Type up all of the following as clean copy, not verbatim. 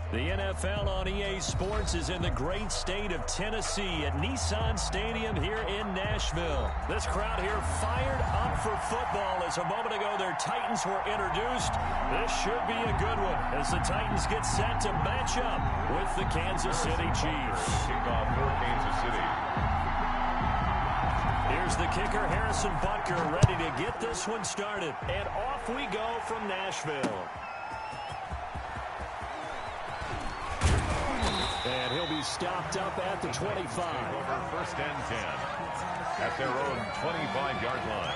The NFL on EA Sports is in the great state of Tennessee at Nissan Stadium here in Nashville. This crowd here fired up for football as a moment ago their Titans were introduced. This should be a good one as the Titans get set to match up with the Kansas City Chiefs. Kickoff for Kansas City. Here's the kicker, Harrison Butker, ready to get this one started. And off we go from Nashville. And he'll be stopped up at the 25. Over first and 10 at their own 25-yard line.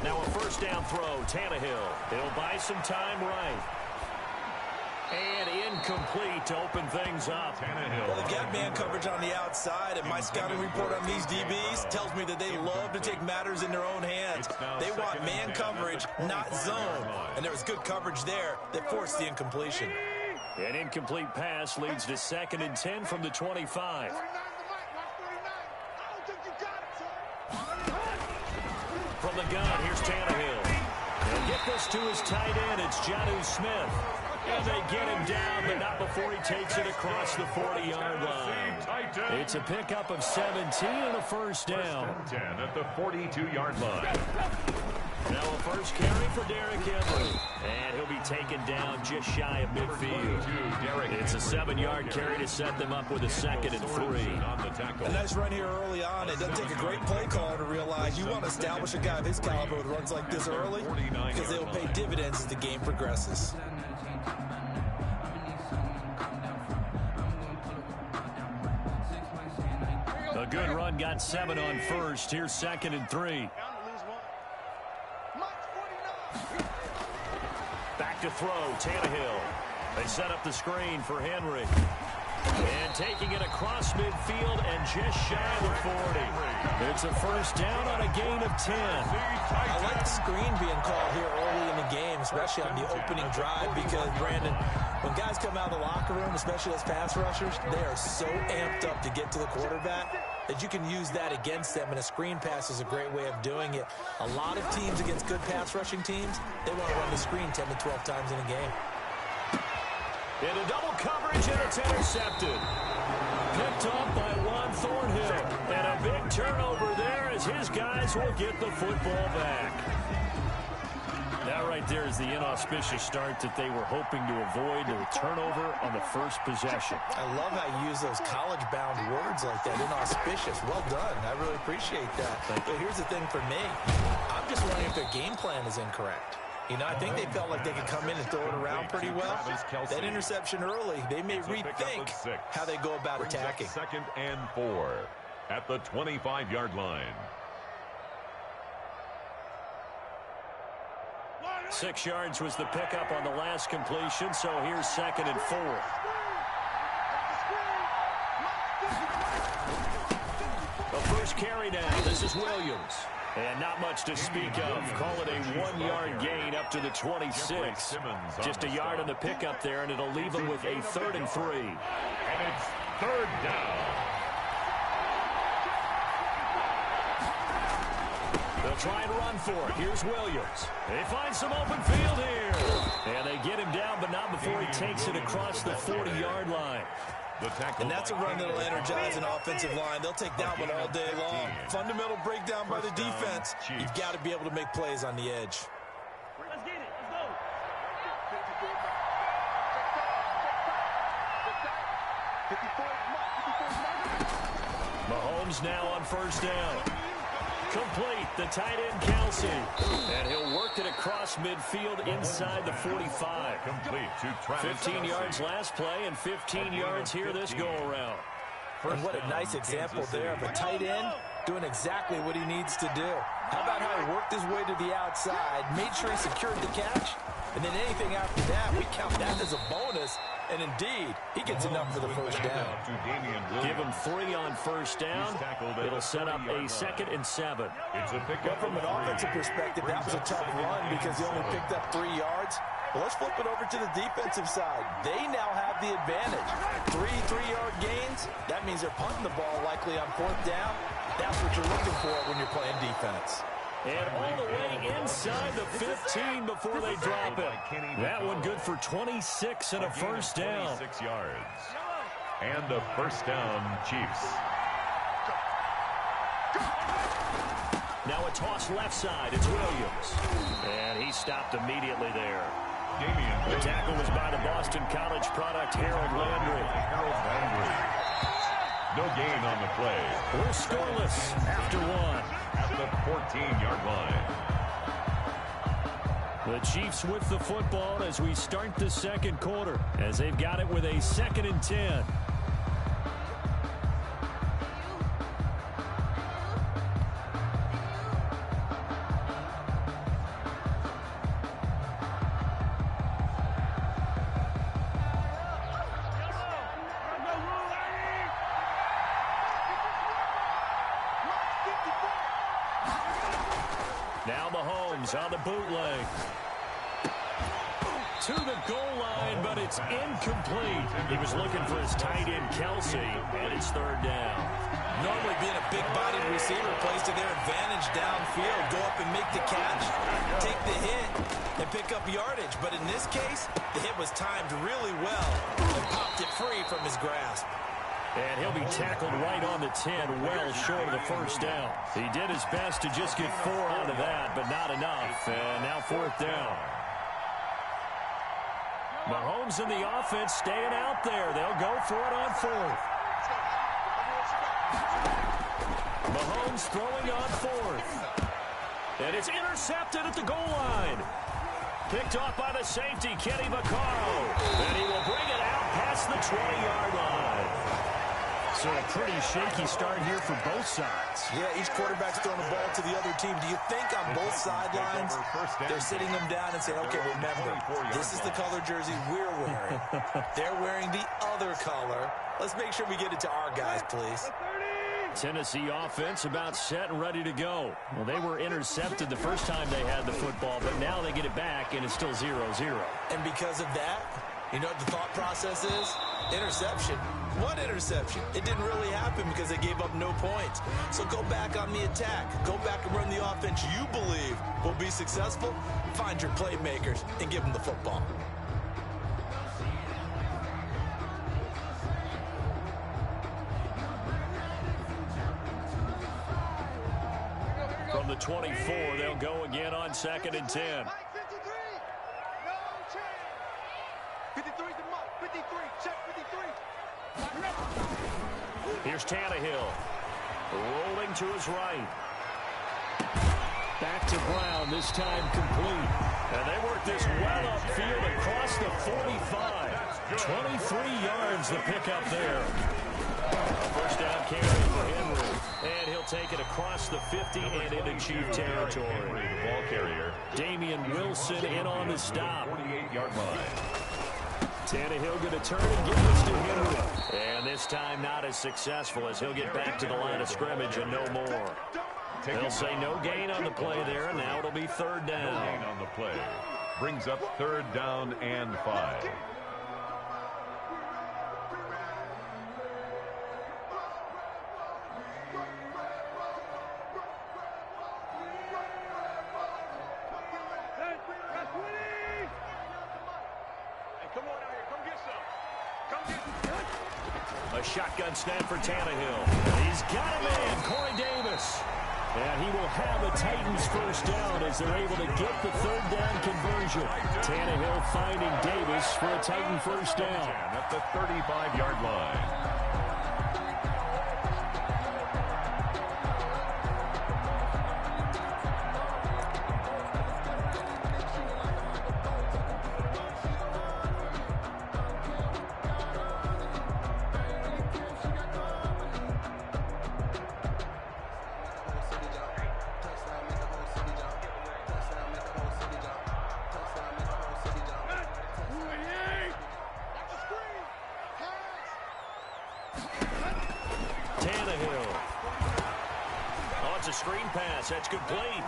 Now a first down throw, Tannehill. He'll buy some time right. And incomplete to open things up. Tannehill. Well, they've got man coverage on the outside, and my scouting report on these DBs tells me that they love to take matters in their own hands. They want man coverage, not zone. And there was good coverage there that forced the incompletion. An incomplete pass leads to 2nd and 10 from the 25. From the gun, here's Tannehill. He'll get this to his tight end. It's Jonnu Smith. And they get him down, but not before he takes it across the 40-yard line. It's a pickup of 17 and a first down. 10 at the 42-yard line. Now a first carry for Derrick Henry. And he'll be taken down just shy of midfield. It's a 7-yard carry to set them up with a 2nd and 3. A nice run here early on. It doesn't take a great play caller to realize you want to establish a guy of his caliber with runs like this early because they will pay dividends as the game progresses. A good run, got 7 on first. Here's 2nd and 3. Back to throw, Tannehill. They set up the screen for Henry. And taking it across midfield and just shy of the 40. It's a first down on a gain of 10. I like the screen being called here early in the game, especially on the opening drive, because, Brandon, when guys come out of the locker room, especially as pass rushers, they are so amped up to get to the quarterback that you can use that against them, and a screen pass is a great way of doing it. A lot of teams against good pass rushing teams, they want to run the screen 10 to 12 times in a game. Into double coverage, and it's intercepted. Picked off by Juan Thornhill. And a big turnover there as his guys will get the football back. That right there is the inauspicious start that they were hoping to avoid, the turnover on the first possession. I love how you use those college-bound words like that, inauspicious. Well done. I really appreciate that. But here's the thing for me. I'm just wondering if their game plan is incorrect. You know, I think they felt like they could come in and throw it around pretty well. That interception early, they may rethink how they go about attacking. 2nd and 4 at the 25-yard line. 6 yards was the pickup on the last completion, so here's 2nd and 4. The first carry down. This is Williams. And not much to speak of. Call it a 1-yard gain up to the 26. Just a yard on the pickup there, and it'll leave them with a 3rd and 3. And it's 3rd down. They'll try and run for it. Here's Williams. They find some open field here. And they get him down, but not before he takes it across the 40-yard line. And that's a run that'll energize an offensive line. They'll take that one all day long. Fundamental breakdown by the defense. You've got to be able to make plays on the edge. Let's get it. Let's go. Mahomes now on first down. Complete, the tight end Kelsey. And he'll work it across midfield inside the 45. Complete to Travis 15 yards last play and 15 yards here this go-around. And what a nice example there of a tight end doing exactly what he needs to do. How about how he worked his way to the outside, made sure he secured the catch, And then anything after that, we count that as a bonus. And indeed, he gets enough for the first down. Give him 3 on first down. It'll set up a 2nd and 7. But from an offensive perspective, that was a tough run because he only picked up 3 yards. Well, let's flip it over to the defensive side. They now have the advantage. 3 3-yard gains. That means they're punting the ball likely on 4th down. That's what you're looking for when you're playing defense. And all the way inside the 15 before they drop it. That one good for 26 and a first down. 26 yards. And a first down, Chiefs. Now a toss left side. It's Williams. And he stopped immediately there. The tackle was by the Boston College product, Harold Landry. No gain on the play. We're scoreless after 1. At the 14-yard line. The Chiefs with the football as we start the second quarter, as they've got it with a 2nd and 10. Now Mahomes on the bootleg. To the goal line, but it's incomplete. He was looking for his tight end, Kelsey, and it's 3rd down. Normally being a big-bodied receiver plays to their advantage downfield. Go up and make the catch, take the hit, and pick up yardage. But in this case, the hit was timed really well and popped it free from his grasp. And he'll be tackled right on the 10, well short of the first down. He did his best to just get 4 out of that, but not enough. And now 4th down. Mahomes and the offense staying out there. They'll go for it on 4th. Mahomes throwing on 4th. And it's intercepted at the goal line. Picked off by the safety, Kenny Vaccaro. And he will bring it out past the 20-yard line. So a pretty shaky start here for both sides. Yeah, each quarterback's throwing the ball to the other team. Do you think on both sidelines they're sitting them down and saying, okay, remember, this is the color jersey we're wearing. They're wearing the other color. Let's make sure we get it to our guys, please. Tennessee offense about set and ready to go. Well, they were intercepted the first time they had the football, but now they get it back, and it's still 0-0. And because of that, you know what the thought process is? Interception. What interception? It didn't really happen because they gave up no points. So go back on the attack. Go back and run the offense you believe will be successful. Find your playmakers and give them the football. From the 24, they'll go again on 2nd and 10. 53 the mark. 53. Check 53. Here's Tannehill. Rolling to his right. Back to Brown, this time complete. And they work this well upfield across the 45. 23 yards the pickup there. First down carry for Henry. And he'll take it across the 50 and into Chief territory. Ball carrier. Damian Wilson in on the stop. 48-yard line. Tannehill going to turn and give this to Henry. And this time not as successful as he'll get back to the line of scrimmage and no more. They'll say no gain on the play there, and now it'll be 3rd down. No gain on the play. Brings up 3rd down and 5. A shotgun snap for Tannehill. He's got a man, Corey Davis. And he will have a Titans first down as they're able to get the 3rd down conversion. Tannehill finding Davis for a Titan first down. At the 35-yard line. It's a screen pass. That's complete.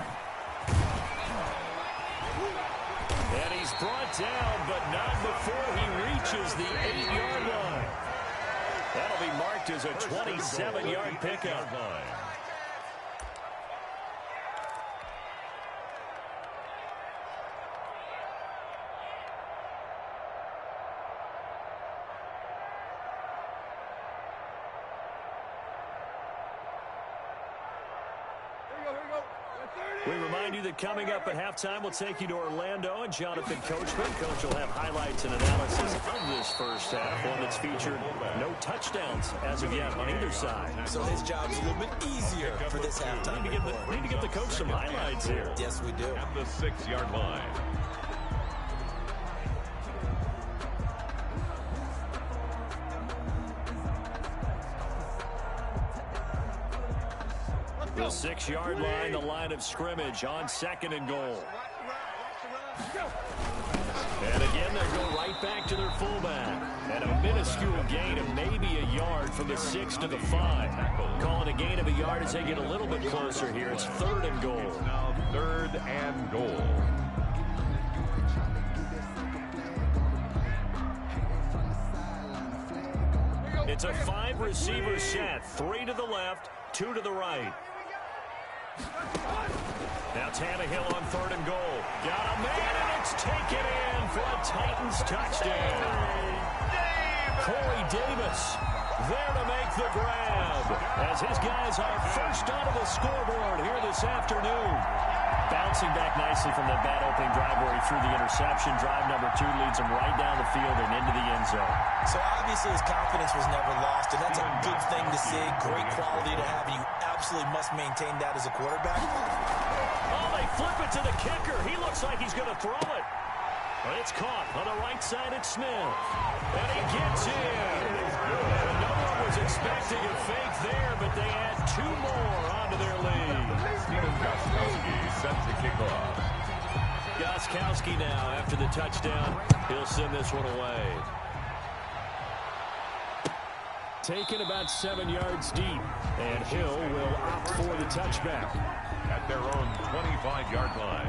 And he's brought down, but not before he reaches the 8-yard line. That'll be marked as a 27-yard pickup. We remind you that coming up at halftime, we'll take you to Orlando and Jonathan Coachman. Coach will have highlights and analysis of this first half, one that's featured no touchdowns as of yet on either side. So his job's a little bit easier for this halftime. We need to give the coach some highlights here. Yes, we do. At the 6-yard line. The 6-yard line, the line of scrimmage on 2nd and goal. And again, they'll go right back to their fullback. And a minuscule gain of maybe a yard from the 6 to the 5. Calling a gain of a yard as they get a little bit closer here. It's 3rd and goal. It's now 3rd and goal. It's a 5-receiver set. 3 to the left, 2 to the right. Now Tannehill on 3rd and goal. Got a man, and it's taken in for a Titans touchdown. Corey Davis there to make the grab as his guys are first onto the scoreboard here this afternoon. Bouncing back nicely from that bad opening drive where he threw the interception. Drive number 2 leads him right down the field and into the end zone. So obviously his confidence was never lost, and that's a good thing to see. Great quality to have, and you absolutely must maintain that as a quarterback. Oh, they flip it to the kicker. He looks like he's going to throw it. But it's caught on the right side at Smith. And he gets in. And no one was expecting a fake there, but they add 2 more onto their lead. Steven Gostkowski set to kick off. Gostkowski now, after the touchdown, he'll send this one away. Taken about 7 yards deep, and Hill will opt for the touchback. At their own 25-yard line.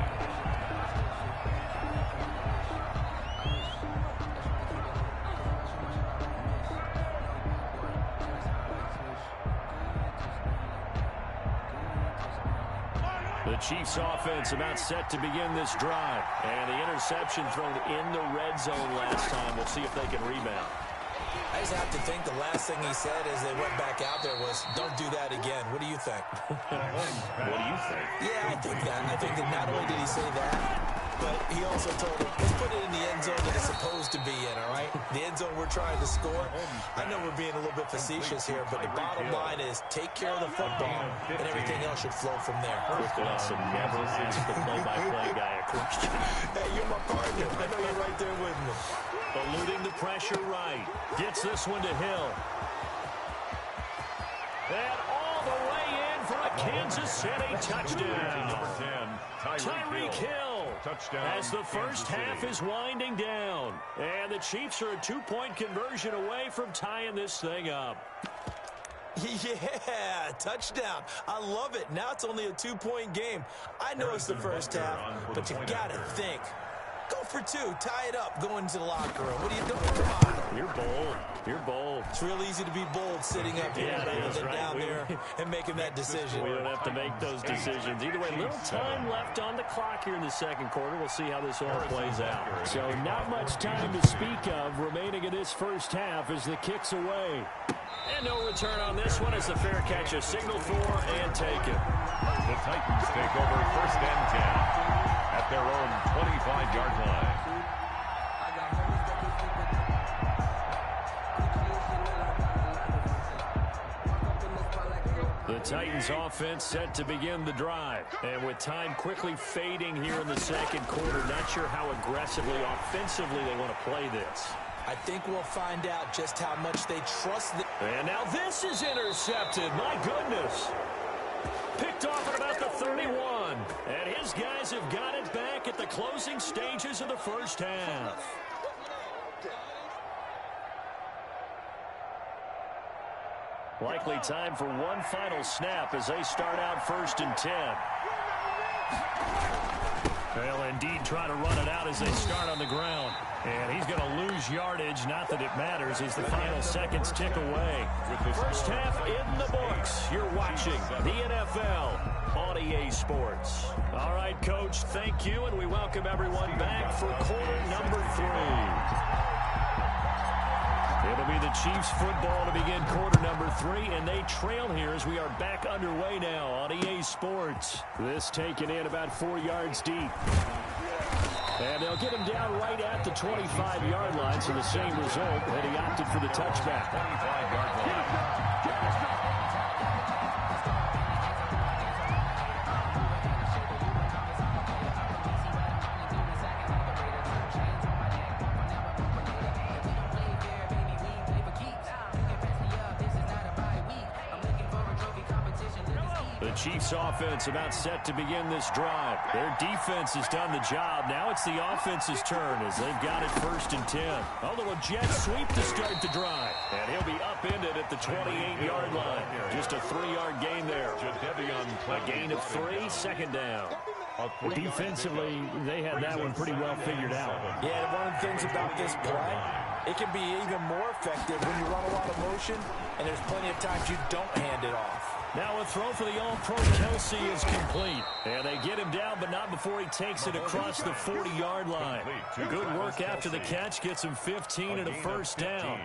The Chiefs offense about set to begin this drive. And the interception thrown in the red zone last time. We'll see if they can rebound. I just have to think the last thing he said as they went back out there was, don't do that again. What do you think? What do you think? Yeah, I think that. I think that not only did he say that, but he also told him, let's put it in the end zone that it's supposed to be in, all right? The end zone we're trying to score. I know we're being a little bit facetious here, but the bottom line is take care of the football, and everything else should flow from there. Quick lesson, never ask the play-by-play guy a question. Hey, you're my partner. I know you're right there with me. Eluding the pressure right. Gets this one to Hill. And all the way in for a Kansas City touchdown. Number 10, Tyreek Hill. Touchdown. As the first half is winding down. And the Chiefs are a 2-point conversion away from tying this thing up. Yeah, touchdown. I love it. Now it's only a 2-point game. I know it's the first half, but you got to think. Go for 2. Tie it up. Go into the locker room. What are you doing? Come on. You're bold. You're bold. It's real easy to be bold sitting up here rather than down there and making that decision. We don't have to make those decisions. Either way, little time left on the clock here in the second quarter. We'll see how this all plays out. So not much time to speak of remaining in this first half as the kick's away. And no return on this one as the fair catch is signaled for and taken. The Titans take over 1st and 10 at their own 25-yard line. The Titans offense set to begin the drive. And with time quickly fading here in the second quarter, not sure how aggressively, offensively they want to play this. I think we'll find out just how much they trust the... And now this is intercepted. My goodness. Picked off at about the 31. And his guys have got it back at the closing stages of the first half. Likely time for one final snap as they start out 1st and 10. They'll indeed try to run it out as they start on the ground. And he's going to lose yardage. Not that it matters as the final seconds tick away. First half in the books. You're watching the NFL on EA Sports. All right, Coach, thank you. And we welcome everyone back for quarter number 3. It'll be the Chiefs football to begin quarter number 3, and they trail here as we are back underway now on EA Sports. This taken in about 4 yards deep. And they'll get him down right at the 25-yard line, so the same result, and he opted for the touchback. 25-yard line. Chiefs offense about set to begin this drive. Their defense has done the job. Now it's the offense's turn as they've got it 1st and 10. A little jet sweep to start the drive. And he'll be upended at the 28-yard line. Just a 3-yard gain there. A gain of 3, 2nd down. Defensively, they had that one pretty well figured out. Yeah, and one of the things about this play, it can be even more effective when you run a lot of motion, and there's plenty of times you don't hand it off. Now a throw for the All-Pro Kelsey is complete. And they get him down, but not before he takes it across the 40-yard line. Good work after the catch. Gets him 15 and a 1st down.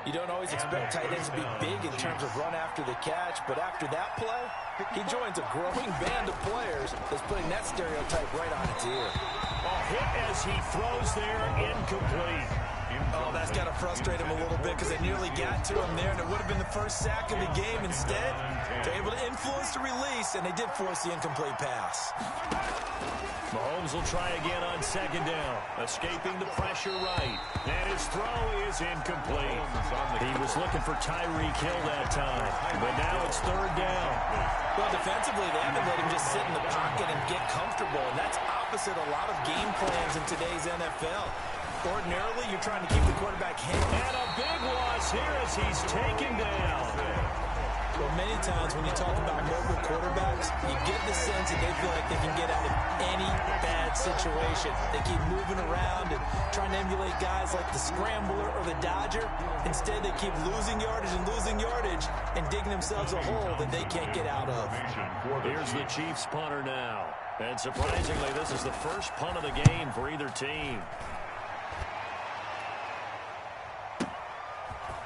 You don't always expect tight ends to be big in terms of run after the catch, but after that play, he joins a growing band of players that's putting that stereotype right on its ear. Hit as he throws there, incomplete. Oh, that's got to frustrate him a little bit because they nearly got to him there, and it would have been the first sack of the game. Instead, they're able to influence the release, and they did force the incomplete pass. Mahomes will try again on 2nd down, escaping the pressure right. And his throw is incomplete. He was looking for Tyreek Hill that time, but now it's 3rd down. Well, defensively, they haven't let him just sit in the pocket and get comfortable, and that's opposite a lot of game plans in today's NFL. Ordinarily, you're trying to keep the quarterback hidden. And a big loss here as he's taken down. Well, many times when you talk about mobile quarterbacks, you get the sense that they feel like they can get out of any bad situation. They keep moving around and trying to emulate guys like the Scrambler or the Dodger. Instead, they keep losing yardage and digging themselves a hole that they can't get out of. Here's the Chiefs punter now. And surprisingly, this is the first punt of the game for either team.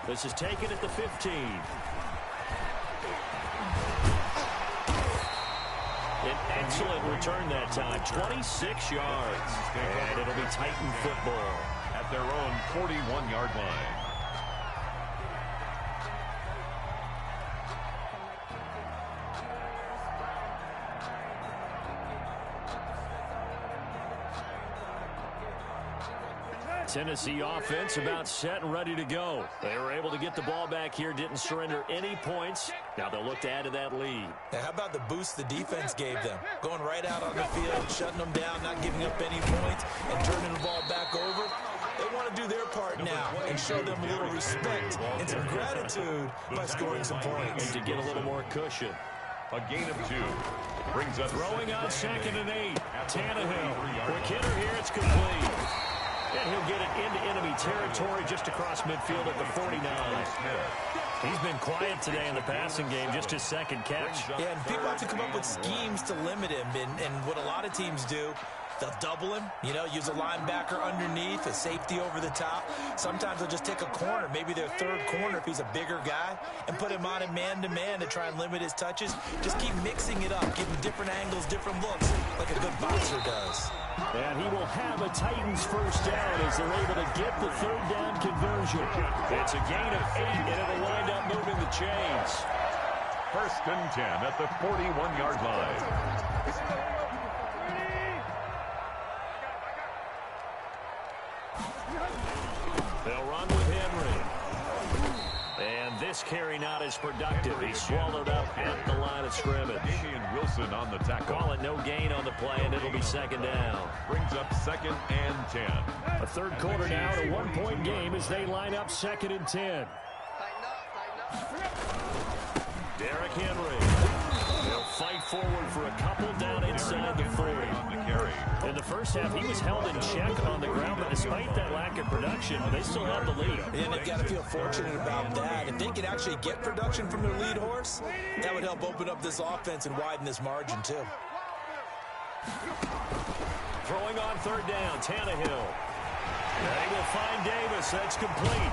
This is taken at the 15. An excellent return that time, 26 yards. And it'll be Titan football At their own 41-yard line. Tennessee offense about set and ready to go. They were able to get the ball back here, didn't surrender any points. Now they'll look to add to that lead. Now, how about the boost the defense gave them? Going right out on the field, shutting them down, not giving up any points, and turning the ball back over. They want to do their part now and show them a little respect and some gratitude by scoring some points. And to get a little more cushion. A gain of 2. Brings up throwing on 2nd and 8. Tannehill. Quick hitter here. It's complete. And he'll get it into enemy territory just across midfield at the 49. He's been quiet today in the passing game, just his 2nd catch. Yeah, and people have to come up with schemes to limit him. And what a lot of teams do, they'll double him, use a linebacker underneath, a safety over the top. Sometimes they'll just take a corner, maybe their 3rd corner if he's a bigger guy, and put him on a man-to-man to try and limit his touches. Just keep mixing it up, give him different angles, different looks, like a good boxer does. And he will have a Titans first down as they're able to get the 3rd down conversion. It's a gain of 8, and it'll wind up moving the chains. 1st and 10 at the 41-yard line. They'll run with Henry. And this carry not as productive. He's swallowed up at the line of scrimmage. Damian Wilson on the tackle. Call it no gain on the play, and it'll be 2nd down. Brings up 2nd and 10. A 3rd quarter now, a 1-point game as they line up 2nd and 10. Derrick Henry. They'll fight forward for a couple down inside the 40. In the first half, he was held in check on the ground, but despite that lack of production, they still have the lead. And they've got to feel fortunate about that. If they could actually get production from their lead horse, that would help open up this offense and widen this margin, too. Throwing on third down, Tannehill. They will find Davis. That's complete.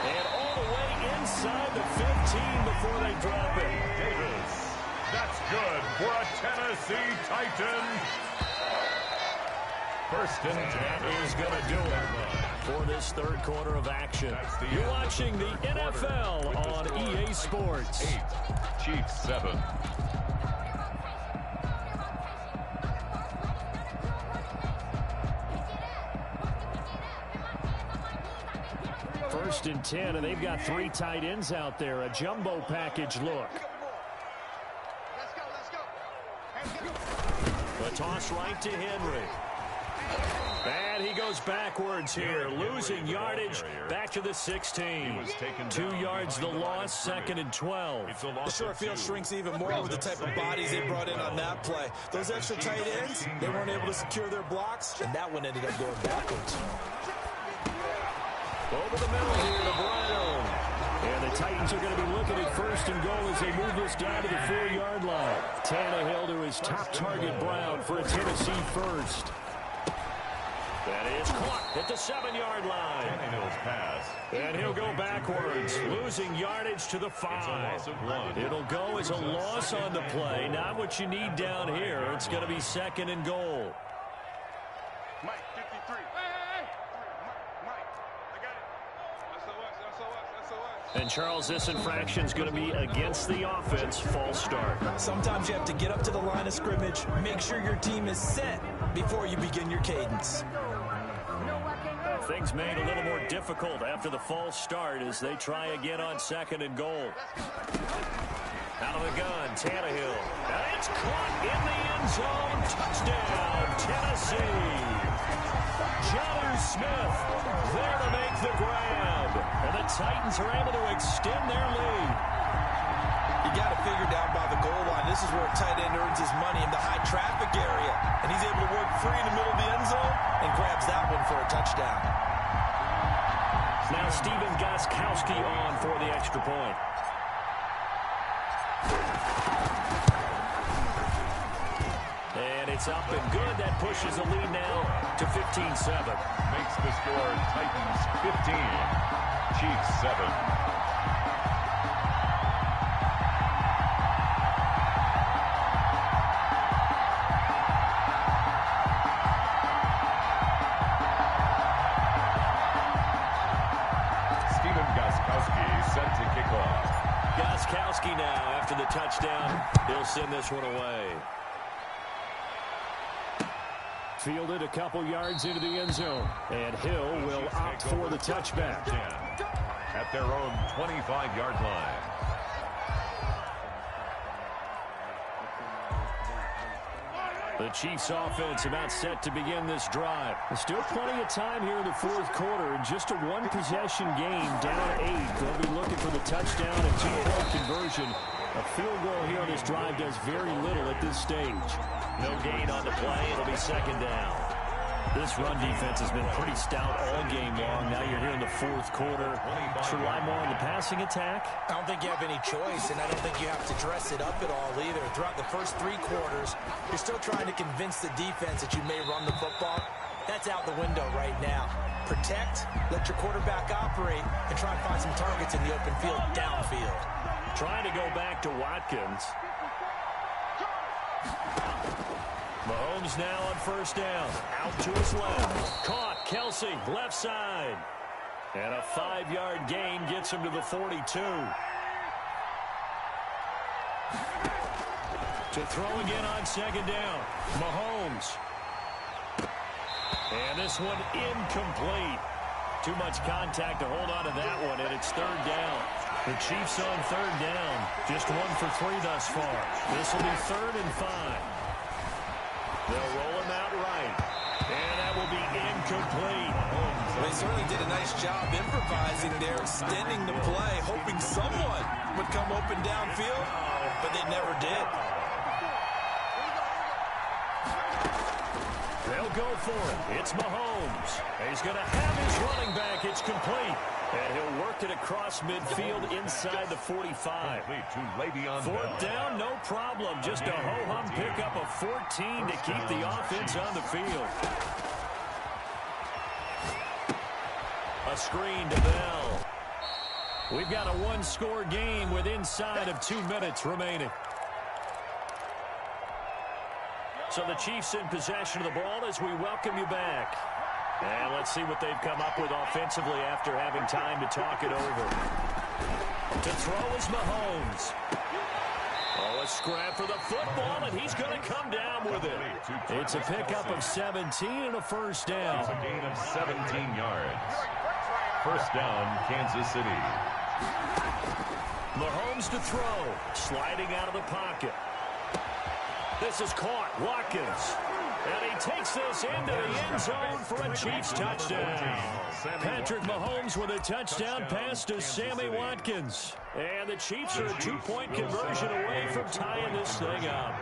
And all the way inside the 15 before they drop it. Davis. That's good for a Tennessee Titan. First and 10 is going to do it for this third quarter of action. You're watching the NFL on EA Sports. 8, Chiefs 7. First and 10, and they've got 3 tight ends out there. A jumbo package look. The toss right to Henry. And he goes backwards here, losing yardage back to the 16. 2 yards the loss, second and 12. The short field shrinks even more with the type of bodies they brought in on that play. Those extra tight ends, they weren't able to secure their blocks, and that one ended up going backwards. Over the middle here to Brown. And the Titans are going to be looking at first and goal as they move this down to the 4-yard line. Tannehill to his top target, Brown, for a Tennessee first. That is caught at the 7-yard line. Tannehill's pass. And he'll go backwards, losing yardage to the 5. It'll go as a loss on the play. Not what you need down here. It's going to be second and goal. Mike, 53. Mike, I got it. SOS. And Charles, this infraction's going to be against the offense. False start. Sometimes you have to get up to the line of scrimmage, make sure your team is set before you begin your cadence. Things made a little more difficult after the false start as they try again on second and goal. Out of the gun, Tannehill. And it's caught in the end zone. Touchdown, Tennessee. Jonnu Smith there to make the grab. And the Titans are able to extend their lead. You got to figure down by the goal line. This is where a tight end earns his money in the high traffic area. And he's able to work free in the middle of the end zone and grabs that one for a touchdown. Now Stephen Gostkowski on for the extra point. And it's up and good. That pushes the lead now to 15-7. Makes the score Titans 15, Chiefs 7. Gostkowski now after the touchdown. He'll send this one away. Fielded a couple yards into the end zone. And Hill will opt for the touchback. At their own 25-yard line. The Chiefs offense about set to begin this drive. There's still plenty of time here in the fourth quarter. Just a one-possession game, down 8. They'll be looking for the touchdown and 2-point conversion. A field goal here on this drive does very little at this stage. No gain on the play. It'll be second down. This run defense has been pretty stout all game long. Now you're here in the fourth quarter. Should rely more on the passing attack? I don't think you have any choice, and I don't think you have to dress it up at all either. Throughout the first 3 quarters, you're still trying to convince the defense that you may run the football. That's out the window right now. Protect, let your quarterback operate, and try and find some targets in the open field downfield. Trying to go back to Watkins. Mahomes now on first down. Out to his left. Caught. Kelsey, left side. And a 5-yard gain gets him to the 42. To throw again on second down. Mahomes. And this one incomplete. Too much contact to hold on to that one, and it's third down. The Chiefs on third down. Just 1 for 3 thus far. This will be 3rd and 5. They'll roll him out right. And that will be incomplete. They certainly did a nice job improvising there, extending the play, hoping someone would come open downfield, but they never did. They'll go for it. It's Mahomes. He's going to have his running back. It's complete. And he'll work it across midfield inside the 45. Fourth down, no problem. Just a ho-hum pickup of 14 to keep the offense on the field. A screen to Bell. We've got a one-score game with inside of 2 minutes remaining. So the Chiefs in possession of the ball as we welcome you back. And let's see what they've come up with offensively after having time to talk it over. To throw is Mahomes. Oh, a scrap for the football, and he's going to come down with it. It's a pickup of 17 and a first down. It's a gain of 17 yards. First down, Kansas City. Mahomes to throw. Sliding out of the pocket. This is caught. Watkins. And he takes this into the end zone for a Chiefs touchdown. Patrick Mahomes with a touchdown pass to Sammy Watkins. And the Chiefs are a two-point conversion away from tying this thing up.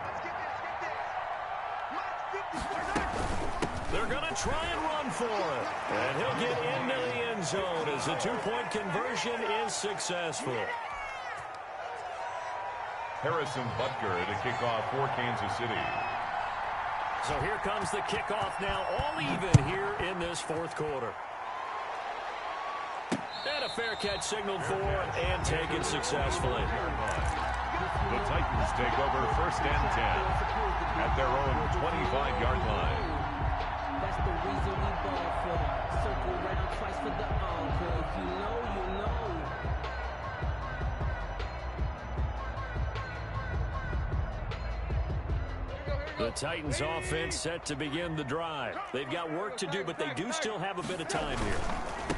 They're going to try and run for it. And he'll get into the end zone as the two-point conversion is successful. Harrison Butker to kick off for Kansas City. So here comes the kickoff now, all even here in this fourth quarter. And a fair catch signaled for and taken successfully. The Titans take over first and 10 at their own 25-yard line. That's the reason we ball for them. Circle round twice for the encore. If you know, you know. The Titans offense set to begin the drive. They've got work to do, but they do still have a bit of time here.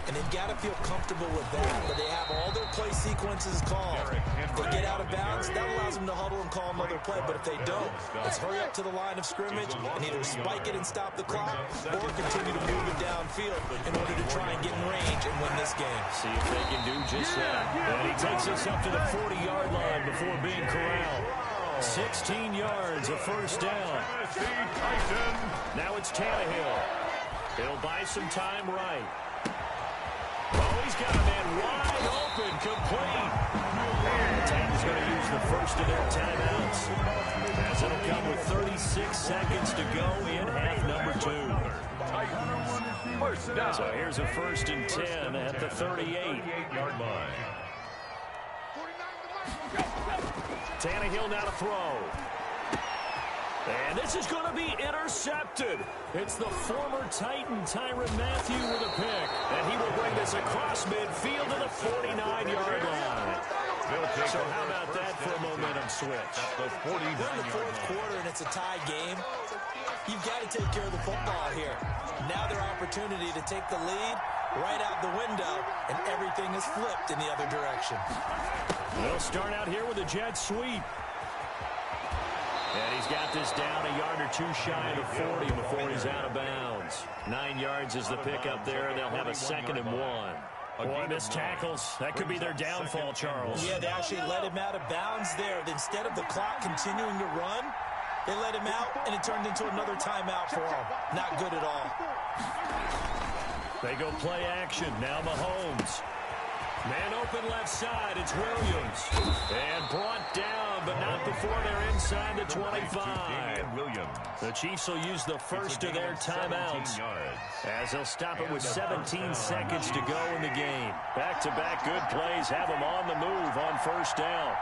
And they've got to feel comfortable with that, but they have all their play sequences called. If they get out of bounds, that allows them to huddle and call another play, but if they don't, let's hurry up to the line of scrimmage and either spike it and stop the clock or continue to move it downfield in order to try and get in range and win this game. See if they can do just that. And he takes us up to the 40-yard line before being corralled. 16 yards, a first down. Now it's Tannehill. He'll buy some time right. Oh, he's got a man wide open, complete. And the Titans going to use the first of their timeouts, as it'll come with 36 seconds to go in half number 2. First down. So here's a first and 10 at the 38-yard line. Tannehill now to throw. And this is going to be intercepted. It's the former Titan Tyrann Mathieu with a pick. And he will bring this across midfield to the 49-yard line. So how about that for a momentum switch? We're in the fourth quarter and it's a tie game. You've got to take care of the football here. Now their opportunity to take the lead right out the window, and everything is flipped in the other direction. They'll start out here with a jet sweep. And he's got this down a yard or two shy of the 40 before he's out of bounds. 9 yards is the pickup there, and they'll have a 2nd and 1. Boy, missed tackles. That could be their downfall, Charles. Yeah, they actually let him out of bounds there. Instead of the clock continuing to run, they let him out, and it turned into another timeout for him. Not good at all. They go play action. Now Mahomes. Man open left side. It's Williams. And brought down, but not before they're inside the 25. The Chiefs will use the first of their timeouts, as they'll stop it with 17 seconds to go in the game. Back-to-back good plays have them on the move on first down.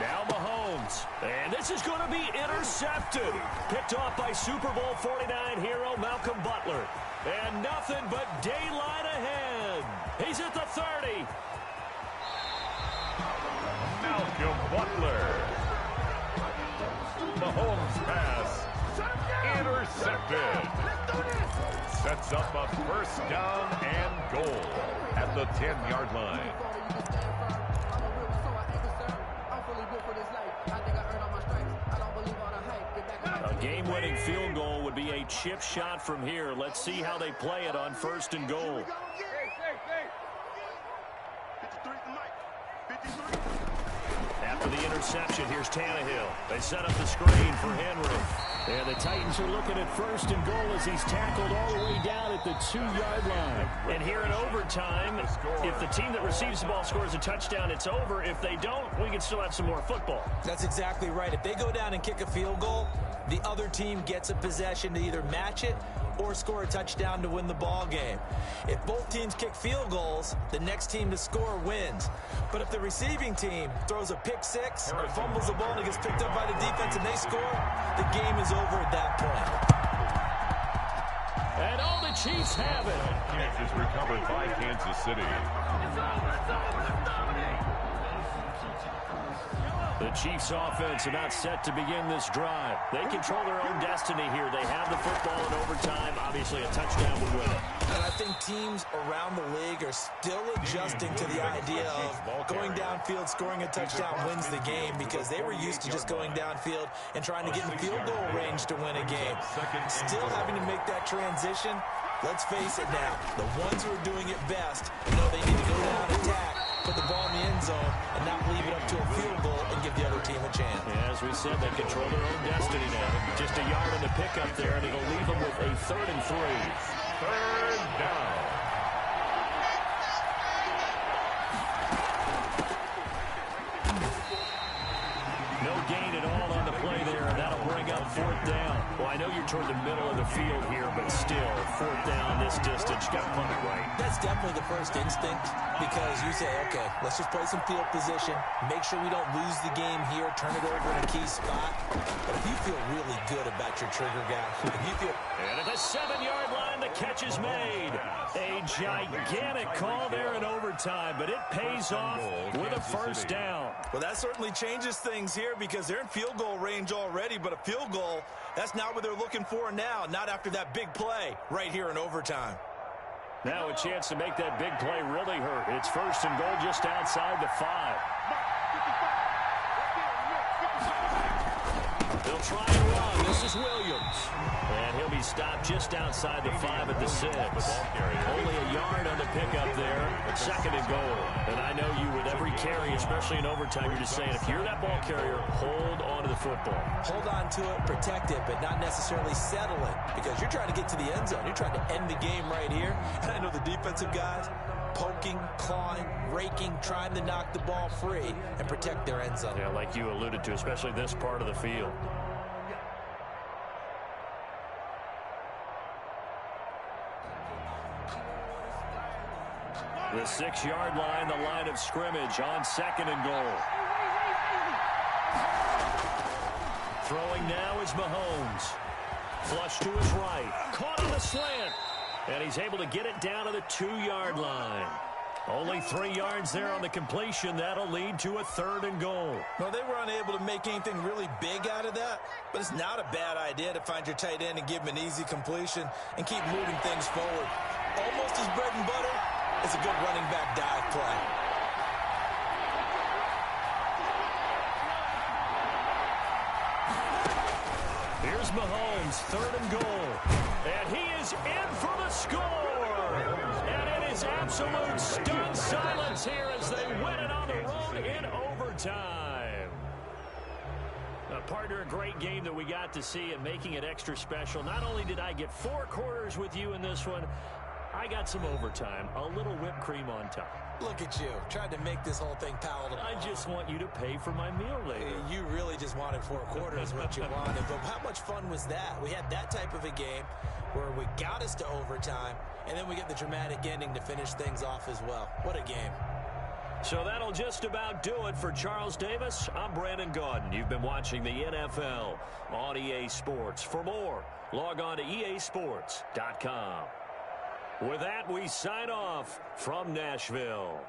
Now Mahomes. And this is going to be intercepted. Picked off by Super Bowl 49 hero Malcolm Butler. And nothing but daylight ahead. He's at the 30. Malcolm Butler. Mahomes pass. Intercepted. Sets up a first down and goal at the 10-yard line. field goal would be a chip shot from here. Let's see how they play it on 1st and goal. After the interception, here's Tannehill. They set up the screen for Henry. And the Titans are looking at 1st and goal as he's tackled all the way down at the 2-yard line. And here in overtime, if the team that receives the ball scores a touchdown, it's over. If they don't, we can still have some more football. That's exactly right. If they go down and kick a field goal, the other team gets a possession to either match it or score a touchdown to win the ball game. If both teams kick field goals, the next team to score wins. But if the receiving team throws a pick six or fumbles the ball and it gets picked up by the defense and they score, the game is over at that point. And all the Chiefs have it. Catch is recovered by Kansas City. The Chiefs offense about set to begin this drive. They control their own destiny here. They have the football in overtime. Obviously, a touchdown would win it. And I think teams around the league are still adjusting to the idea of going downfield, scoring a touchdown wins the game, because they were used to just going downfield and trying to get in field goal range to win a game. Still having to make that transition. Let's face it now, the ones who are doing it best know they need to go down, attack, put the ball in the end zone, and not leave it up to a field goal and give the other team a chance. Yeah, as we said, they control their own destiny now. Just a yard on the pickup there, and it'll leave them with a 3rd and 3. 3rd down. No gain at all on the play there, and that'll bring up 4th down. Well, I know you're toward the middle of the field here, but still, 4th down this distance, got to punt it right. That's definitely the first instinct, because you say, okay, let's just play some field position, make sure we don't lose the game here, turn it over in a key spot. But if you feel really good about your trigger guy, if you feel... And at the 7-yard line, the catch is made. A gigantic call there in overtime, but it pays off with a 1st down. Well, that certainly changes things here, because they're in field goal range already, but a field goal, that's not what they're looking for now, not after that big play right here in overtime. Now a chance to make that big play really hurt. It's 1st and goal just outside the 5. They'll try and run. This is Williams. And he'll be stopped just outside the 5 at the 6. Only a yard on the pickup there. 2nd and goal. And I know you, with every carry, especially in overtime, you're just saying, if you're that ball carrier, hold on to the football. Hold on to it, protect it, but not necessarily settle it, because you're trying to get to the end zone. You're trying to end the game right here. And I know the defensive guys poking, clawing, raking, trying to knock the ball free and protect their end zone. Yeah, like you alluded to, especially this part of the field. The 6-yard line, the line of scrimmage on 2nd and goal. Throwing now is Mahomes. Flush to his right. Caught on the slant. And he's able to get it down to the 2-yard line. Only 3 yards there on the completion. That'll lead to a 3rd and goal. Well, they were unable to make anything really big out of that, but it's not a bad idea to find your tight end and give him an easy completion and keep moving things forward. Almost his bread and butter. It's a good running back dive play. Here's Mahomes, 3rd and goal. And he is in for the score. And it is absolute stunned silence here as they win it on the road in overtime. Partner, a great game that we got to see and making it extra special. Not only did I get 4 quarters with you in this one, I got some overtime, a little whipped cream on top. Look at you, tried to make this whole thing palatable. I just want you to pay for my meal later. You really just wanted 4 quarters, what you wanted. But how much fun was that? We had that type of a game where we got us to overtime, and then we get the dramatic ending to finish things off as well. What a game. So that'll just about do it for Charles Davis. I'm Brandon Gaudin. You've been watching the NFL on EA Sports. For more, log on to easports.com. With that, we sign off from Nashville.